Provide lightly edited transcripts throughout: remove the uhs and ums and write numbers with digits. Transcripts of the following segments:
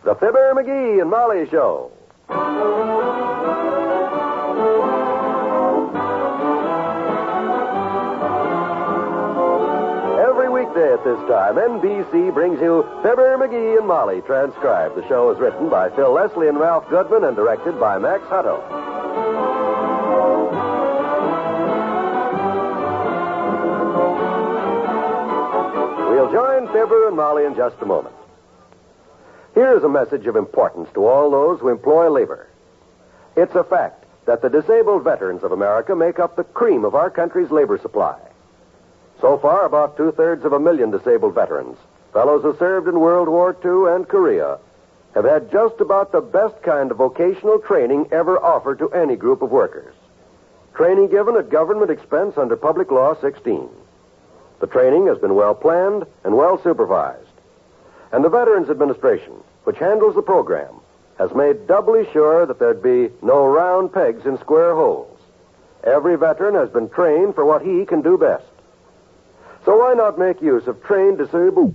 The Fibber McGee and Molly Show. Every weekday at this time, NBC brings you Fibber McGee and Molly transcribed. The show is written by Phil Leslie and Ralph Goodman and directed by Max Hutto. We'll join Fibber and Molly in just a moment. Here's a message of importance to all those who employ labor. It's a fact that the disabled veterans of America make up the cream of our country's labor supply. So far, about 2/3 disabled veterans, fellows who served in World War II and Korea, have had just about the best kind of vocational training ever offered to any group of workers. Training given at government expense under Public Law 16. The training has been well planned and well supervised. And the Veterans Administration, which handles the program, has made doubly sure that there'd be no round pegs in square holes. Every veteran has been trained for what he can do best. So why not make use of trained disabled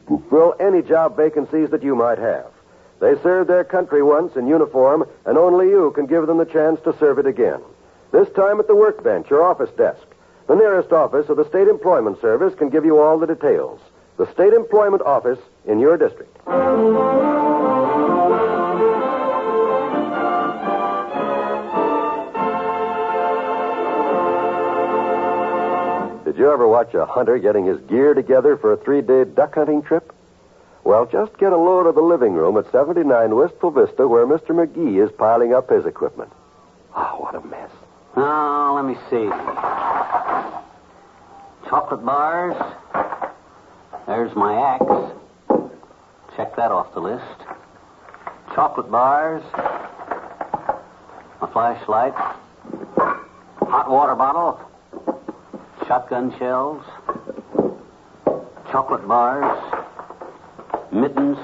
to fill any job vacancies that you might have? They served their country once in uniform, and only you can give them the chance to serve it again. This time at the workbench or office desk. The nearest office of the State Employment Service can give you all the details. The State Employment Office in your district. Did you ever watch a hunter getting his gear together for a 3-day duck hunting trip? Well, just get a load of the living room at 79 Wistful Vista where Mr. McGee is piling up his equipment. Oh, what a mess. Oh, let me see. Chocolate bars. There's my axe. Check that off the list. Chocolate bars. A flashlight. Hot water bottle. Shotgun shells. Chocolate bars. Mittens.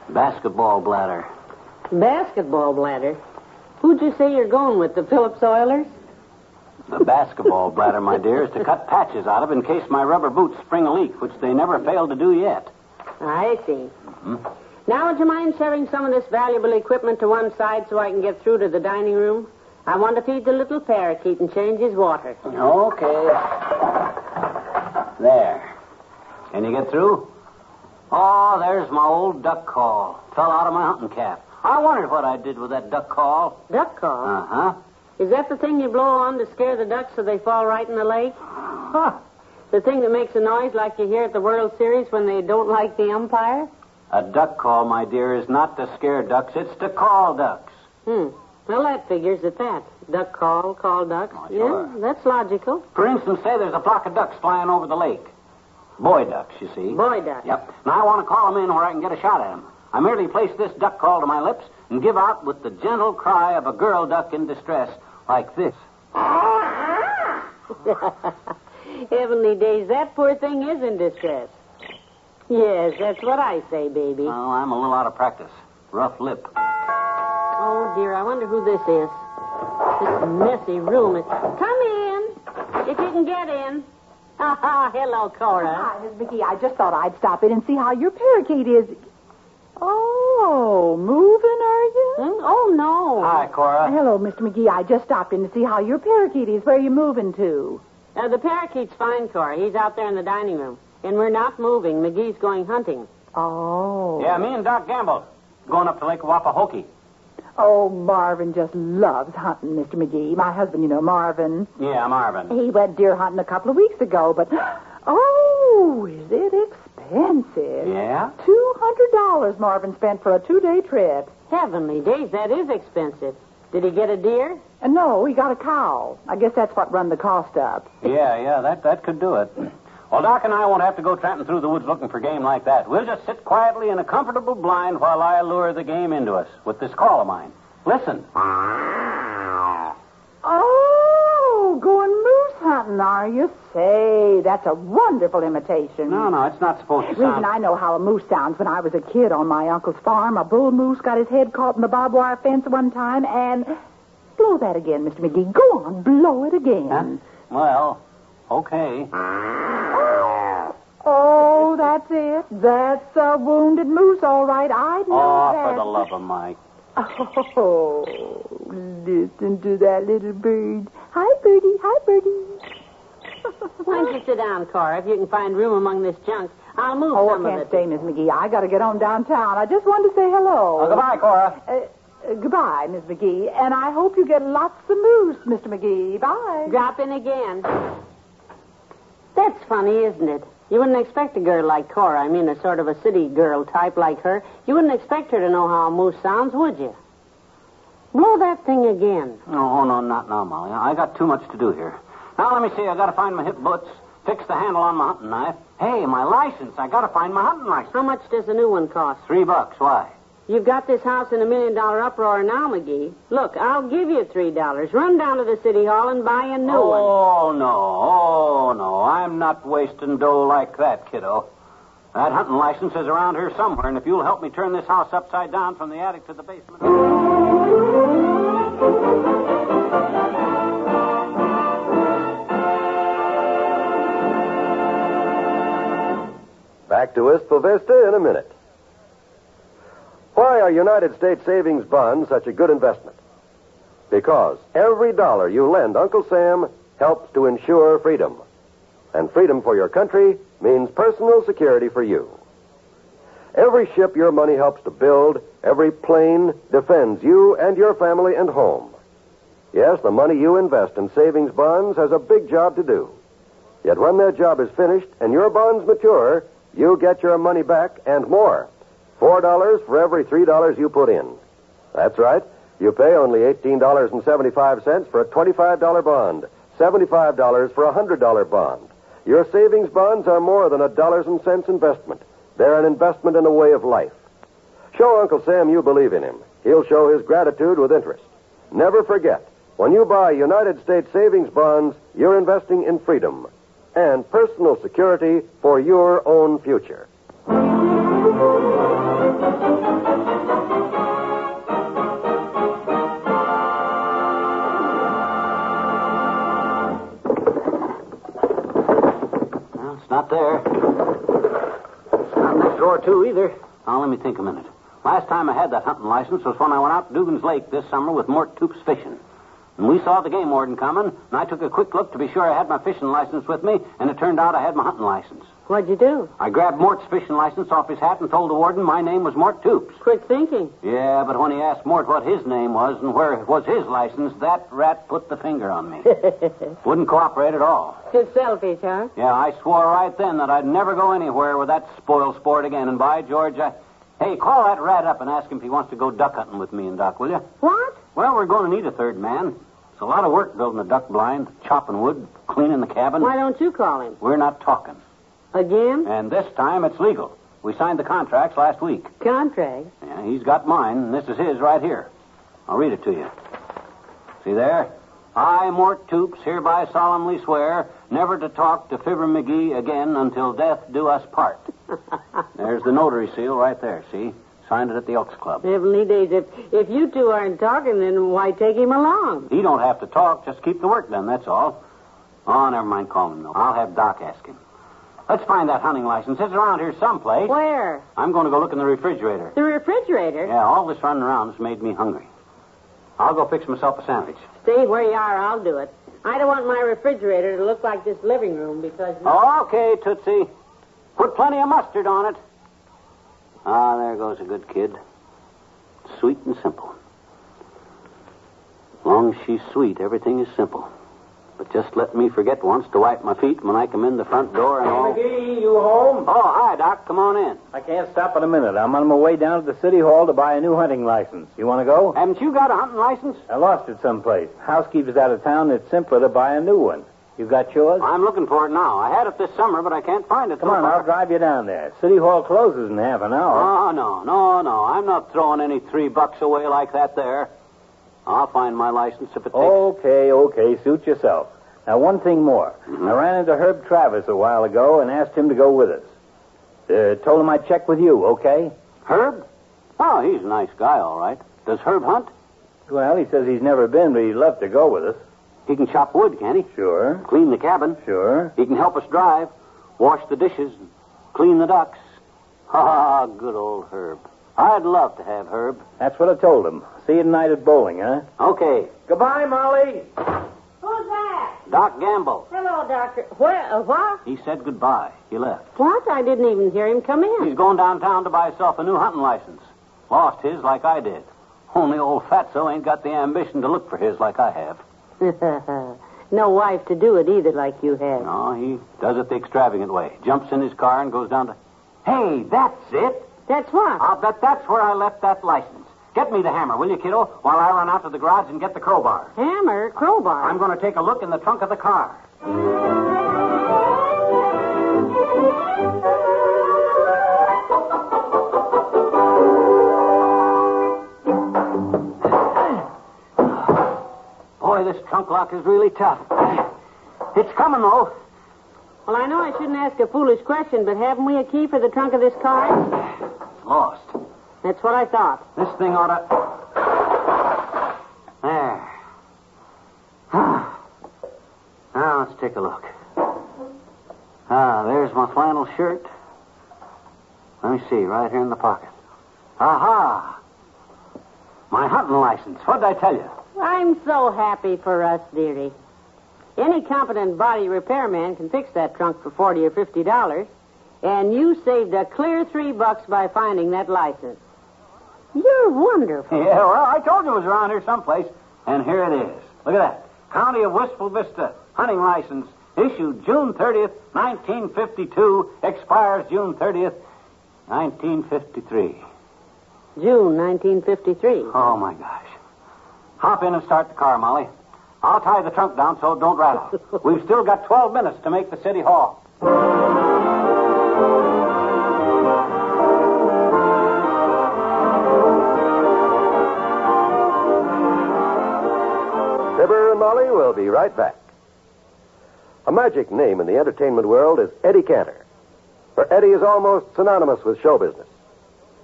Basketball bladder. Basketball bladder? Who'd you say you're going with, the Phillips Oilers? The basketball bladder, my dear, is to cut patches out of in case my rubber boots spring a leak, which they never failed to do yet. I see. Now, would you mind shoving some of this valuable equipment to one side so I can get through to the dining room? I want to feed the little parakeet and change his water. Okay. There. Can you get through? Oh, there's my old duck call. Fell out of my hunting cap. I wondered what I did with that duck call. Duck call? Uh-huh. Is that the thing you blow on to scare the ducks so they fall right in the lake? Huh. The thing that makes a noise like you hear at the World Series when they don't like the umpire? A duck call, my dear, is not to scare ducks. It's to call ducks. Well, that figures at that. Duck call ducks. Oh, sure. Yeah, that's logical. For instance, say there's a flock of ducks flying over the lake. Boy ducks, you see. Boy ducks. Yep. Now I want to call them in where I can get a shot at them. I merely place this duck call to my lips and give out with the gentle cry of a girl duck in distress, like this. Heavenly days, that poor thing is in distress. Yes, that's what I say, baby. Oh, I'm a little out of practice. Rough lip. Oh, dear, I wonder who this is. This messy room is... Come in, if you can get in. Hello, Cora. Hi, Miss McGee. I just thought I'd stop in and see how your parakeet is. Oh, moving, are you? Oh, no. Hi, Cora. Hello, Mr. McGee. I just stopped in to see how your parakeet is. Where are you moving to? The parakeet's fine, Cora. He's out there in the dining room. And we're not moving. McGee's going hunting. Oh. Yeah, me and Doc Gamble. Going up to Lake Wapahokee. Oh, Marvin just loves hunting, Mr. McGee. My husband, you know, Marvin. Yeah, Marvin. He went deer hunting a couple of weeks ago, but... Oh, is it expensive? Yeah? $200 Marvin spent for a 2-day trip. Heavenly days, that is expensive. Did he get a deer? No, he got a cow. I guess that's what run the cost up. Yeah, that could do it. Well, Doc and I won't have to go tramping through the woods looking for game like that. We'll just sit quietly in a comfortable blind while I lure the game into us with this call of mine. Listen. Oh, going moose hunting, are you? Say, that's a wonderful imitation. No, it's not supposed to Reason sound... I know how a moose sounds. When I was a kid on my uncle's farm, a bull moose got his head caught in the barbed wire fence one time, and... Blow that again, Mr. McGee. Go on, blow it again. Huh? Well, okay. Oh, that That's it. That's a wounded moose, all right. I know that. Oh, for the love of Mike. Oh, listen to that little bird. Hi, birdie. Hi, birdie. Why don't you sit down, Cora, if you can find room among this junk. I'll move some I of can't it. stay, Miss McGee. I got to get on downtown. I just wanted to say hello. Oh, goodbye, Cora. Goodbye, Miss McGee. And I hope you get lots of moose, Mr. McGee. Bye. Drop in again. That's funny, isn't it? You wouldn't expect a girl like Cora, I mean a sort of a city girl type like her, you wouldn't expect her to know how a moose sounds, would you? Blow that thing again. No, not now, Molly. I got too much to do here. Now, let me see. I got to find my hip boots, fix the handle on my hunting knife. Hey, my license. I got to find my hunting license. How much does a new one cost? $3. Why? You've got this house in $1 million uproar now, McGee. Look, I'll give you $3. Run down to the city hall and buy a new one. Oh, no. I'm not wasting dough like that, kiddo. That hunting license is around here somewhere, and if you'll help me turn this house upside down from the attic to the basement... Back to Wistful Vista in a minute. Why are United States savings bonds such a good investment? Because every dollar you lend Uncle Sam helps to ensure freedom. And freedom for your country means personal security for you. Every ship your money helps to build, every plane defends you and your family and home. Yes, the money you invest in savings bonds has a big job to do. Yet when that job is finished and your bonds mature, you get your money back and more. $4 for every $3 you put in. That's right. You pay only $18.75 for a $25 bond, $75 for a $100 bond. Your savings bonds are more than a dollars and cents investment. They're an investment in a way of life. Show Uncle Sam you believe in him. He'll show his gratitude with interest. Never forget, when you buy United States savings bonds, you're investing in freedom and personal security for your own future. Well, it's not there. It's not in this drawer, too, either. Now, let me think a minute. Last time I had that hunting license was when I went out to Dugan's Lake this summer with Mort Toops fishing. And we saw the game warden coming, and I took a quick look to be sure I had my fishing license with me, and it turned out I had my hunting license. What'd you do? I grabbed Mort's fishing license off his hat and told the warden my name was Mort Toops. Quick thinking. Yeah, but when he asked Mort what his name was and where was his license, that rat put the finger on me. Wouldn't cooperate at all. It's selfish, huh? Yeah, I swore right then that I'd never go anywhere with that spoil sport again, and by George, Hey, call that rat up and ask him if he wants to go duck hunting with me and Doc, will you? What? Well, we're going to need a third man. It's a lot of work building a duck blind, chopping wood, cleaning the cabin. Why don't you call him? We're not talking. Again? And this time it's legal. We signed the contracts last week. Contract? Yeah, he's got mine, and this is his right here. I'll read it to you. See there? I, Mort Toops, hereby solemnly swear never to talk to Fibber McGee again until death do us part. There's the notary seal right there, see? Signed it at the Elks Club. Heavenly days, if you two aren't talking, then why take him along? He don't have to talk, just keep the work done, that's all. Oh, never mind calling him, though. I'll have Doc ask him. Let's find that hunting license. It's around here someplace. Where? I'm going to go look in the refrigerator. The refrigerator? Yeah, all this running around has made me hungry. I'll go fix myself a sandwich. Stay where you are, I'll do it. I don't want my refrigerator to look like this living room because... Okay, Tootsie. Put plenty of mustard on it. Ah, there goes a good kid. Sweet and simple. As long as she's sweet, everything is simple. But just let me forget once to wipe my feet when I come in the front door and all... Hey, McGee, you home? Oh, hi, Doc. Come on in. I can't stop in a minute. I'm on my way down to the city hall to buy a new hunting license. You want to go? Haven't you got a hunting license? I lost it someplace. Housekeeper's out of town. It's simpler to buy a new one. You got yours? I'm looking for it now. I had it this summer, but I can't find it. Come on, I'll drive you down there. City hall closes in half an hour. Oh, no. I'm not throwing any $3 away like that there. I'll find my license if it takes... Okay. Suit yourself. Now, one thing more. I ran into Herb Travis a while ago and asked him to go with us. Told him I'd check with you, okay? Herb? Oh, he's a nice guy, all right. Does Herb hunt? Well, he says he's never been, but he'd love to go with us. He can chop wood, can he? Sure. Clean the cabin. Sure. He can help us drive, wash the dishes, clean the ducks. Ha, good old Herb. I'd love to have Herb. That's what I told him. See you tonight at bowling, huh? Okay. Goodbye, Molly. Who's that? Doc Gamble. Hello, Doctor. What? He said goodbye. He left. What? I didn't even hear him come in. He's going downtown to buy himself a new hunting license. Lost his like I did. Only old Fatso ain't got the ambition to look for his like I have. No wife to do it either like you have. No, he does it the extravagant way. Jumps in his car and goes down to... Hey, that's it. That's what? I'll bet that's where I left that license. Get me the hammer, will you, kiddo, while I run out to the garage and get the crowbar. Hammer? Crowbar? I'm going to take a look in the trunk of the car. Boy, this trunk lock is really tough. It's coming, though. Well, I know I shouldn't ask a foolish question, but haven't we a key for the trunk of this car? Lost. That's what I thought. This thing ought to... There. Now, let's take a look. There's my flannel shirt. Let me see, right here in the pocket. Aha! My hunting license. What did I tell you? I'm so happy for us, dearie. Any competent body repairman can fix that trunk for $40 or $50, and you saved a clear $3 by finding that license. You're wonderful. Yeah, well, I told you it was around here someplace, and here it is. Look at that. County of Wistful Vista, hunting license, issued June 30th, 1952, expires June 30th, 1953. June 1953. Oh, my gosh. Hop in and start the car, Molly. I'll tie the trunk down so it don't rattle. We've still got 12 minutes to make the city hall. Fibber and Molly will be right back. A magic name in the entertainment world is Eddie Cantor. For Eddie is almost synonymous with show business.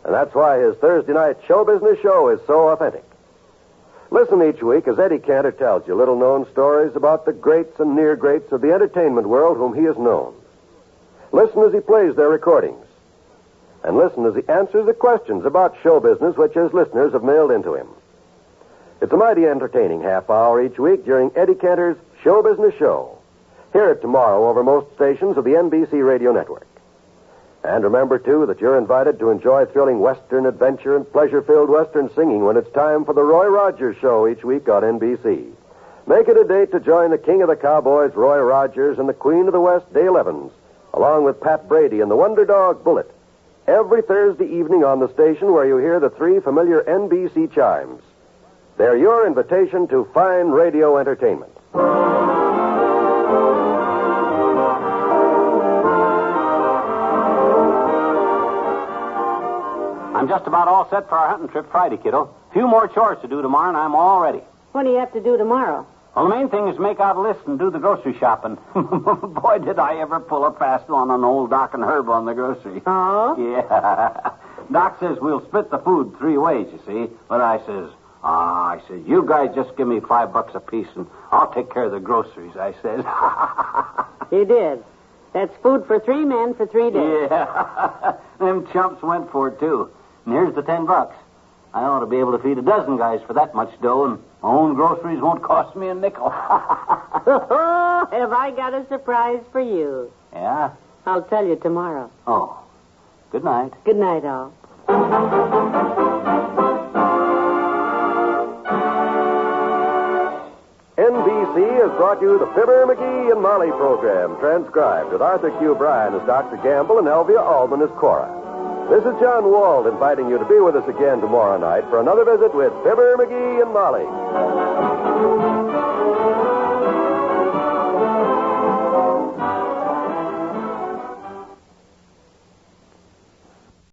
And that's why his Thursday night show business show is so authentic. Listen each week as Eddie Cantor tells you little-known stories about the greats and near-greats of the entertainment world whom he has known. Listen as he plays their recordings. And listen as he answers the questions about show business which his listeners have mailed into him. It's a mighty entertaining half hour each week during Eddie Cantor's Show Business Show. Hear it tomorrow over most stations of the NBC radio network. And remember, too, that you're invited to enjoy thrilling Western adventure and pleasure-filled Western singing when it's time for the Roy Rogers Show each week on NBC. Make it a date to join the King of the Cowboys, Roy Rogers, and the Queen of the West, Dale Evans, along with Pat Brady and the Wonder Dog, Bullet, every Thursday evening on the station where you hear the three familiar NBC chimes. They're your invitation to fine radio entertainment. I'm just about all set for our hunting trip Friday, kiddo. A few more chores to do tomorrow, and I'm all ready. What do you have to do tomorrow? Well, the main thing is make out a list and do the grocery shopping. Boy, did I ever pull a fast one on old Doc and Herb on the grocery. Oh? Yeah. Doc says we'll split the food 3 ways, you see. But I says, you guys just give me $5 apiece and I'll take care of the groceries, I says. You did. That's food for 3 men for 3 days. Yeah. Them chumps went for it, too. And here's the $10. I ought to be able to feed a dozen guys for that much dough, and my own groceries won't cost me a nickel. Have I got a surprise for you? Yeah? I'll tell you tomorrow. Oh. Good night. Good night, all. NBC has brought you the Fibber McGee and Molly program, transcribed with Arthur Q. Bryan as Dr. Gamble and Elvia Allman as Cora. This is John Wald inviting you to be with us again tomorrow night for another visit with Fibber McGee and Molly.